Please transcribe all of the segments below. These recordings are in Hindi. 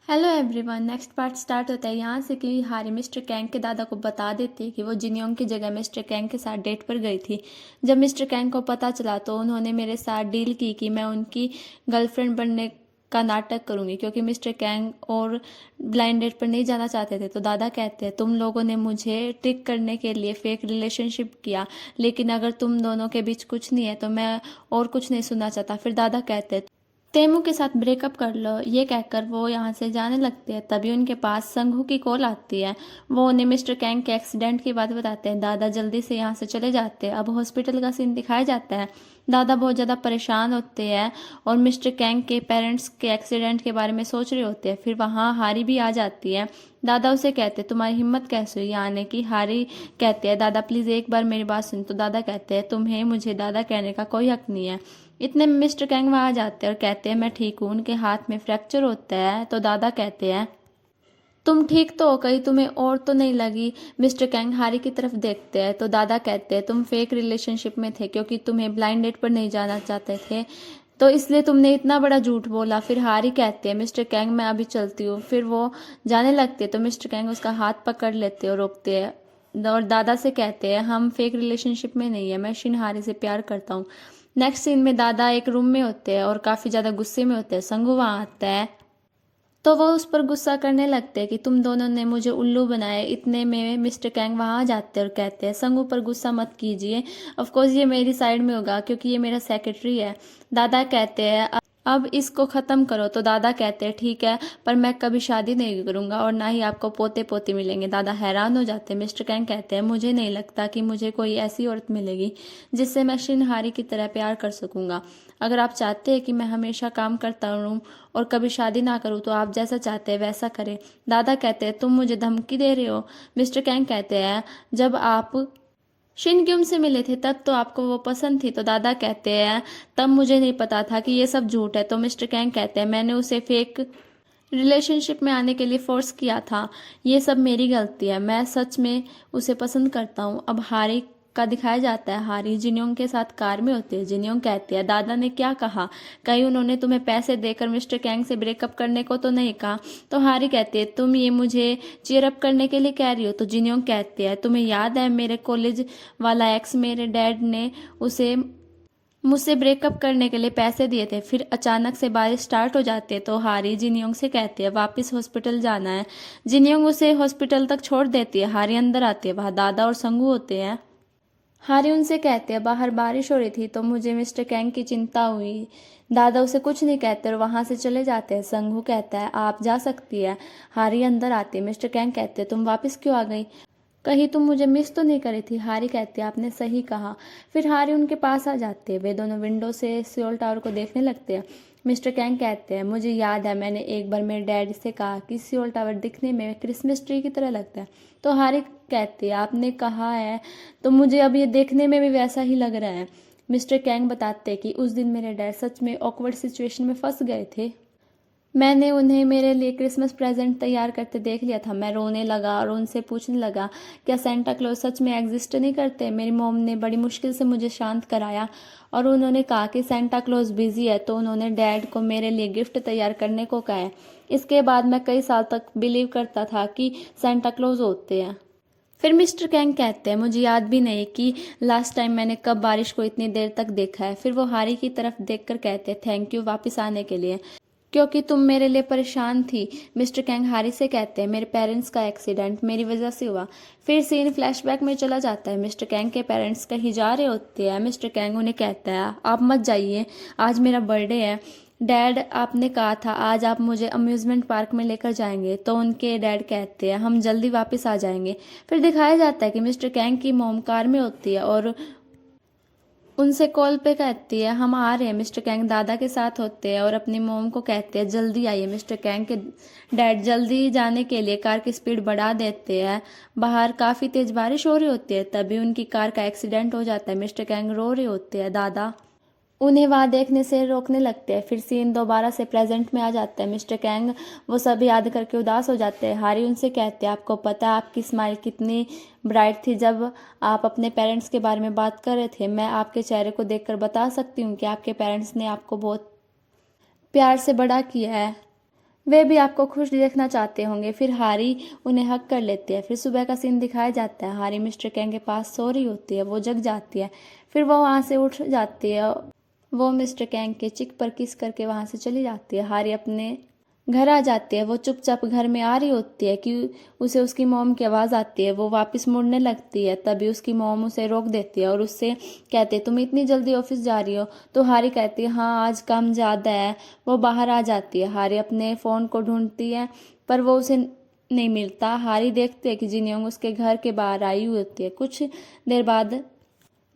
Hello everyone. Next part start होता है यहाँ से कि हारी मिस्टर कैंग के दादा को बता देती है कि वो जिनयोंग की जगह मिस्टर कैंग के साथ डेट पर गई थी। जब मिस्टर कैंग को पता चला तो उन्होंने मेरे साथ डील की कि मैं उनकी गर्लफ्रेंड बनने का नाटक करूंगी, क्योंकि मिस्टर कैंग और ब्लाइंड डेट पर नहीं जाना चाहते थे। तो दादा कहते हैं तुम लोगों ने मुझे ट्रिक करने के लिए फेक रिलेशनशिप किया, लेकिन अगर तुम दोनों के बीच कुछ नहीं है तो मैं और कुछ नहीं सुनना चाहता। फिर दादा कहते हैं तेमू के साथ ब्रेकअप कर लो। ये कहकर वो यहाँ से जाने लगते हैं। तभी उनके पास संघू की कॉल आती है। वो उन्हें मिस्टर कैंग के एक्सीडेंट की बात बताते हैं। दादा जल्दी से यहाँ से चले जाते हैं। अब हॉस्पिटल का सीन दिखाया जाता है। दादा बहुत ज़्यादा परेशान होते हैं और मिस्टर कैंग के पेरेंट्स के एक्सीडेंट के बारे में सोच रहे होते हैं। फिर वहाँ हारी भी आ जाती है। दादा उसे कहते हैं तुम्हारी हिम्मत कैसे हुई यहाँ आने की। हारी कहते हैं दादा प्लीज़ एक बार मेरी बात सुन। तो दादा कहते हैं तुम्हें मुझे दादा कहने का कोई हक नहीं है। इतने में मिस्टर कैंग वहाँ आ जाते हैं और कहते हैं मैं ठीक हूँ। उनके हाथ में फ्रैक्चर होता है। तो दादा कहते हैं तुम ठीक तो हो, कहीं तुम्हें और तो नहीं लगी। मिस्टर कैंग हारी की तरफ देखते हैं। तो दादा कहते हैं तुम फेक रिलेशनशिप में थे क्योंकि तुम्हें ब्लाइंड डेट पर नहीं जाना चाहते थे, तो इसलिए तुमने इतना बड़ा झूठ बोला। फिर हारी कहते हैं मिस्टर कैंग मैं अभी चलती हूँ। फिर वो जाने लगते हैं तो मिस्टर कैंग उसका हाथ पकड़ लेते हैं और रोकते हैं और दादा से कहते हैं हम फेक रिलेशनशिप में नहीं है, मैं शिनहारी से प्यार करता हूँ। नेक्स्ट सीन में दादा एक रूम में होते हैं और काफ़ी ज़्यादा गुस्से में होते हैं। संगू वहाँ आता है तो वो उस पर गुस्सा करने लगते हैं कि तुम दोनों ने मुझे उल्लू बनाया। इतने में मिस्टर कैंग वहाँ आ जाते हैं और कहते हैं संगू पर गुस्सा मत कीजिए, ऑफ कोर्स ये मेरी साइड में होगा क्योंकि ये मेरा सेक्रेटरी है। दादा कहते हैं अब इसको ख़त्म करो। तो दादा कहते हैं ठीक है, पर मैं कभी शादी नहीं करूंगा और ना ही आपको पोते पोती मिलेंगे। दादा हैरान हो जाते हैं। मिस्टर कैंग कहते हैं मुझे नहीं लगता कि मुझे कोई ऐसी औरत मिलेगी जिससे मैं शिनहारी की तरह प्यार कर सकूंगा। अगर आप चाहते हैं कि मैं हमेशा काम करता रहूं और कभी शादी ना करूं तो आप जैसा चाहते हैं वैसा करें। दादा कहते हैं तुम मुझे धमकी दे रहे हो। मिस्टर कैंग कहते हैं जब आप शिनग्युम से मिले थे तब तो आपको वो पसंद थी। तो दादा कहते हैं तब मुझे नहीं पता था कि ये सब झूठ है। तो मिस्टर कैंग कहते हैं मैंने उसे फेक रिलेशनशिप में आने के लिए फोर्स किया था, ये सब मेरी गलती है, मैं सच में उसे पसंद करता हूँ। अब हारी का दिखाया जाता है। हारी जिन्योंग के साथ कार में होती है। जिन्योंग कहती है दादा ने क्या कहा, कहीं उन्होंने तुम्हें पैसे देकर मिस्टर कैंग से ब्रेकअप करने को तो नहीं कहा। तो हारी कहती है तुम ये मुझे चीयर अप करने के लिए कह रही हो। तो जिन्योंग कहती है तुम्हें याद है मेरे कॉलेज वाला एक्स, मेरे डैड ने उसे मुझसे ब्रेकअप करने के लिए पैसे दिए थे। फिर अचानक से बारिश स्टार्ट हो जाती है तो हारी जिनयोंग से कहती है वापस हॉस्पिटल जाना है। जिनयोंग उसे हॉस्पिटल तक छोड़ देती है। हारी अंदर आती है। वहाँ दादा और संगू होते हैं। हारी उनसे कहते हैं बाहर बारिश हो रही थी तो मुझे मिस्टर कैंग की चिंता हुई। दादा उसे कुछ नहीं कहते और वहां से चले जाते हैं। संगू कहता है आप जा सकती है। हारी अंदर आती है। मिस्टर कैंग कहते हैं तुम वापस क्यों आ गई, कहीं तुम मुझे मिस तो नहीं करी थी। हारी कहती है आपने सही कहा। फिर हारी उनके पास आ जाते हैं। वे दोनों विंडो से सियोल टावर को देखने लगते हैं। मिस्टर कैंग कहते हैं मुझे याद है मैंने एक बार मेरे डैडी से कहा कि सियोल टावर दिखने में क्रिसमस ट्री की तरह लगता है। तो हारी कहती है आपने कहा है तो मुझे अब ये देखने में भी वैसा ही लग रहा है। मिस्टर कैंग बताते हैं कि उस दिन मेरे डैड सच में ऑकवर्ड सिचुएशन में फंस गए थे। मैंने उन्हें मेरे लिए क्रिसमस प्रेजेंट तैयार करते देख लिया था। मैं रोने लगा और उनसे पूछने लगा क्या सेंटा क्लॉज सच में एग्जिस्ट नहीं करते। मेरी मॉम ने बड़ी मुश्किल से मुझे शांत कराया और उन्होंने कहा कि सेंटा क्लॉज बिजी है, तो उन्होंने डैड को मेरे लिए गिफ्ट तैयार करने को कहा है। इसके बाद मैं कई साल तक बिलीव करता था कि सेंटा क्लॉज होते हैं। फिर मिस्टर कैंग कहते हैं मुझे याद भी नहीं कि लास्ट टाइम मैंने कब बारिश को इतनी देर तक देखा है। फिर वो हारी की तरफ देखकर कहते हैं थैंक यू वापस आने के लिए, क्योंकि तुम मेरे लिए परेशान थी। मिस्टर कैंग हारी से कहते हैं मेरे पेरेंट्स का एक्सीडेंट मेरी वजह से हुआ। फिर सीन फ्लैशबैक में चला जाता है। मिस्टर कैंग के पेरेंट्स कहीं जा रहे होते हैं। मिस्टर कैंग उन्हें कहता है आप मत जाइए, आज मेरा बर्थडे है। डैड आपने कहा था आज आप मुझे अम्यूजमेंट पार्क में लेकर जाएंगे। तो उनके डैड कहते हैं हम जल्दी वापस आ जाएंगे। फिर दिखाया जाता है कि मिस्टर कैंग की मोम कार में होती है और उनसे कॉल पे कहती है हम आ रहे हैं। मिस्टर कैंग दादा के साथ होते हैं और अपनी मोम को कहते हैं जल्दी आइए। मिस्टर कैंग के डैड जल्दी जाने के लिए कार की स्पीड बढ़ा देते हैं। बाहर काफ़ी तेज बारिश हो रही होती है। तभी उनकी कार का एक्सीडेंट हो जाता है। मिस्टर कैंग रो रहे होते हैं। दादा उन्हें वहां देखने से रोकने लगते हैं। फिर सीन दोबारा से प्रेजेंट में आ जाता है। मिस्टर कैंग वो सब याद करके उदास हो जाते हैं। हारी उनसे कहते हैं आपको पता है आपकी स्माइल कितनी ब्राइट थी जब आप अपने पेरेंट्स के बारे में बात कर रहे थे। मैं आपके चेहरे को देखकर बता सकती हूँ कि आपके पेरेंट्स ने आपको बहुत प्यार से बड़ा किया है। वे भी आपको खुश देखना चाहते होंगे। फिर हारी उन्हें हक कर लेती है। फिर सुबह का सीन दिखाया जाता है। हारी मिस्टर कैंग के पास सो रही होती है, वो जग जाती है। फिर वो वहाँ से उठ जाती है, वो मिस्टर कैंग के चिक पर किस करके वहाँ से चली जाती है। हारी अपने घर आ जाती है। वो चुपचाप घर में आ रही होती है कि उसे उसकी मॉम की आवाज़ आती है। वो वापस मुड़ने लगती है, तभी उसकी मॉम उसे रोक देती है और उससे कहती है तुम इतनी जल्दी ऑफिस जा रही हो। तो हारी कहती है हाँ आज काम ज़्यादा है। वो बाहर आ जाती है। हारी अपने फ़ोन को ढूंढती है पर वो उसे नहीं मिलता। हारी देखती है कि जिनयोंग उसके घर के बाहर आई हुई होती है। कुछ देर बाद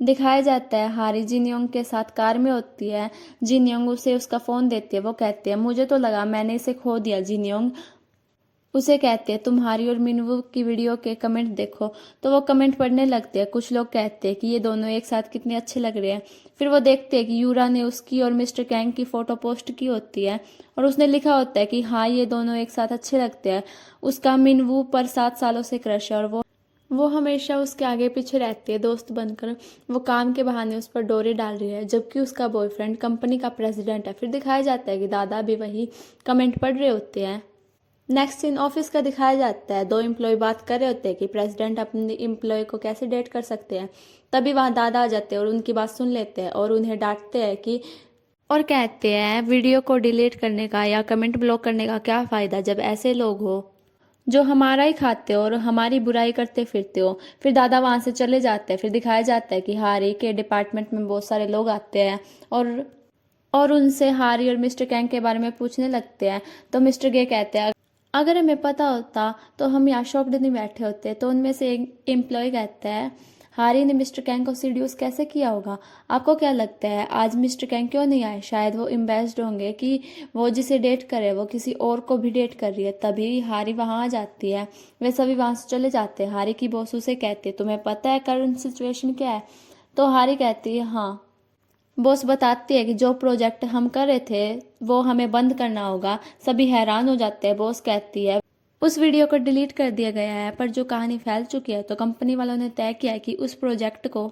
दिखाया जाता है हारी जिनयोंग के साथ कार में होती है। जिनयोंग उसे उसका फ़ोन देती है। वो कहती है मुझे तो लगा मैंने इसे खो दिया। जिनयोंग उसे कहते हैं तुम्हारी और मिनवू की वीडियो के कमेंट देखो। तो वो कमेंट पढ़ने लगते हैं। कुछ लोग कहते हैं कि ये दोनों एक साथ कितने अच्छे लग रहे हैं। फिर वो देखते हैं कि यूरा ने उसकी और मिस्टर कैंग की फ़ोटो पोस्ट की होती है और उसने लिखा होता है कि हाँ ये दोनों एक साथ अच्छे लगते हैं। उसका मिनवू पर 7 सालों से क्रश है और वो हमेशा उसके आगे पीछे रहती है दोस्त बनकर। वो काम के बहाने उस पर डोरे डाल रही है जबकि उसका बॉयफ्रेंड कंपनी का प्रेसिडेंट है। फिर दिखाया जाता है कि दादा भी वही कमेंट पढ़ रहे होते हैं। नेक्स्ट सीन ऑफिस का दिखाया जाता है। 2 एम्प्लॉय बात कर रहे होते हैं कि प्रेसिडेंट अपने एम्प्लॉय को कैसे डेट कर सकते हैं। तभी वहाँ दादा आ जाते हैं और उनकी बात सुन लेते हैं और उन्हें डांटते हैं कि और कहते हैं वीडियो को डिलीट करने का या कमेंट ब्लॉक करने का क्या फ़ायदा जब ऐसे लोग हो जो हमारा ही खाते हो और हमारी बुराई करते फिरते हो। फिर दादा वहाँ से चले जाते हैं। फिर दिखाया जाता है कि हारी के डिपार्टमेंट में बहुत सारे लोग आते हैं और उनसे हारी और मिस्टर कैंग के बारे में पूछने लगते हैं। तो मिस्टर गे कहते हैं अगर हमें पता होता तो हम यहाँ शॉप्ड नहीं बैठे होते। तो उनमें से एक एम्प्लॉय कहता है हारी ने मिस्टर कैंग को सीड्यूस कैसे किया होगा। आपको क्या लगता है आज मिस्टर कैंग क्यों नहीं आए? शायद वो इम्बेस्ड होंगे कि वो जिसे डेट करे वो किसी और को भी डेट कर रही है। तभी हारी वहाँ आ जाती है। वे सभी वहाँ से चले जाते हैं। हारी की बॉस उसे कहती है तुम्हें पता है करंट सिचुएशन क्या है? तो हारी कहती है हाँ। बॉस बताती है कि जो प्रोजेक्ट हम कर रहे थे वो हमें बंद करना होगा। सभी हैरान हो जाते हैं। बॉस कहती है उस वीडियो को डिलीट कर दिया गया है पर जो कहानी फैल चुकी है तो कंपनी वालों ने तय किया है कि उस प्रोजेक्ट को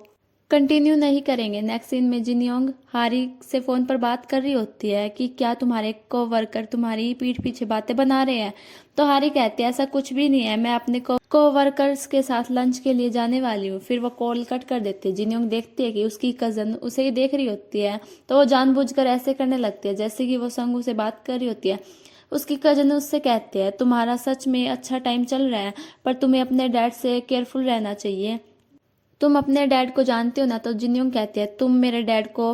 कंटिन्यू नहीं करेंगे। नेक्स्ट सीन में जिनयोंग हारी से फ़ोन पर बात कर रही होती है कि क्या तुम्हारे को वर्कर तुम्हारी पीठ पीछे बातें बना रहे हैं। तो हारी कहती है ऐसा कुछ भी नहीं है, मैं अपने को वर्कर्स के साथ लंच के लिए जाने वाली हूँ। फिर वो कॉल कट कर देती है। जिनयोंग देखती है कि उसकी कज़न उसे ही देख रही होती है तो वो जानबूझकर ऐसे करने लगती है जैसे कि वो संगू से बात कर रही होती है। उसकी कजन उससे कहती है तुम्हारा सच में अच्छा टाइम चल रहा है पर तुम्हें अपने डैड से केयरफुल रहना चाहिए। तुम अपने डैड को जानते हो ना। तो जिनयोंग कहती है तुम मेरे डैड को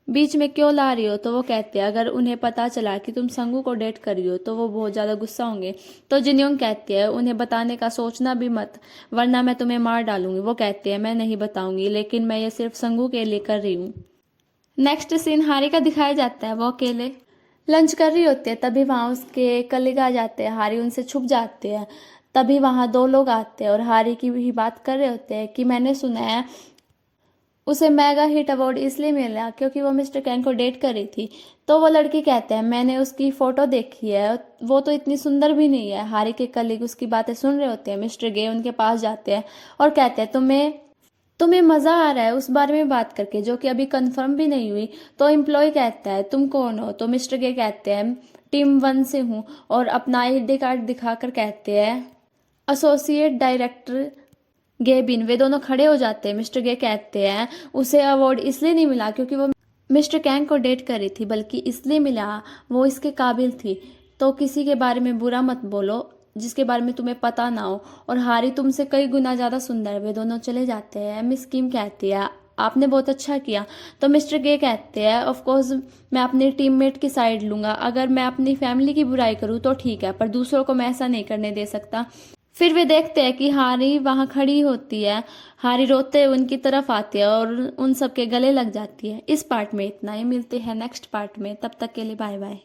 बीच में क्यों ला रही हो। तो वो कहते हैं अगर उन्हें पता चला कि तुम संगू को डेट कर रही हो तो वो बहुत ज़्यादा गुस्सा होंगे। तो जिनयोंग कहती है उन्हें बताने का सोचना भी मत वरना मैं तुम्हें मार डालूंगी। वो कहते हैं मैं नहीं बताऊंगी लेकिन मैं ये सिर्फ संगू के लिए कर रही हूँ। नेक्स्ट सीन हारी का दिखाया जाता है। वो अकेले लंच कर रही होती है। तभी वहाँ उसके कलीग आ जाते हैं। हारी उनसे छुप जाते हैं। तभी वहाँ 2 लोग आते हैं और हारी की भी बात कर रहे होते हैं कि मैंने सुना है उसे मेगा हिट अवार्ड इसलिए मिला क्योंकि वो मिस्टर कैंग को डेट कर रही थी। तो वो लड़की कहते हैं मैंने उसकी फ़ोटो देखी है, वो तो इतनी सुंदर भी नहीं है। हारी के कलीग उसकी बातें सुन रहे होते हैं। मिस्टर गे उनके पास जाते हैं और कहते हैं तुम्हें मज़ा आ रहा है उस बारे में बात करके जो कि अभी कंफर्म भी नहीं हुई। तो एम्प्लॉय कहता है तुम कौन हो। तो मिस्टर गे कहते हैं टीम 1 से हूँ और अपना आईडी कार्ड दिखाकर कहते हैं एसोसिएट डायरेक्टर गेबिन। वे दोनों खड़े हो जाते हैं। मिस्टर गे कहते हैं उसे अवार्ड इसलिए नहीं मिला क्योंकि वो मिस्टर कैंग को डेट कर रही थी बल्कि इसलिए मिला वो इसके काबिल थी। तो किसी के बारे में बुरा मत बोलो जिसके बारे में तुम्हें पता ना हो और हारी तुमसे कई गुना ज़्यादा सुंदर। वे दोनों चले जाते हैं। मिस किम कहती है आपने बहुत अच्छा किया। तो मिस्टर गे कहते हैं ऑफ कोर्स मैं अपनी टीममेट की साइड लूँगा। अगर मैं अपनी फैमिली की बुराई करूँ तो ठीक है पर दूसरों को मैं ऐसा नहीं करने दे सकता। फिर वे देखते हैं कि हारी वहाँ खड़ी होती है। हारी रोते हुए उनकी तरफ आती है और उन सबके गले लग जाती है। इस पार्ट में इतना ही। मिलते हैं नेक्स्ट पार्ट में, तब तक के लिए बाय बाय।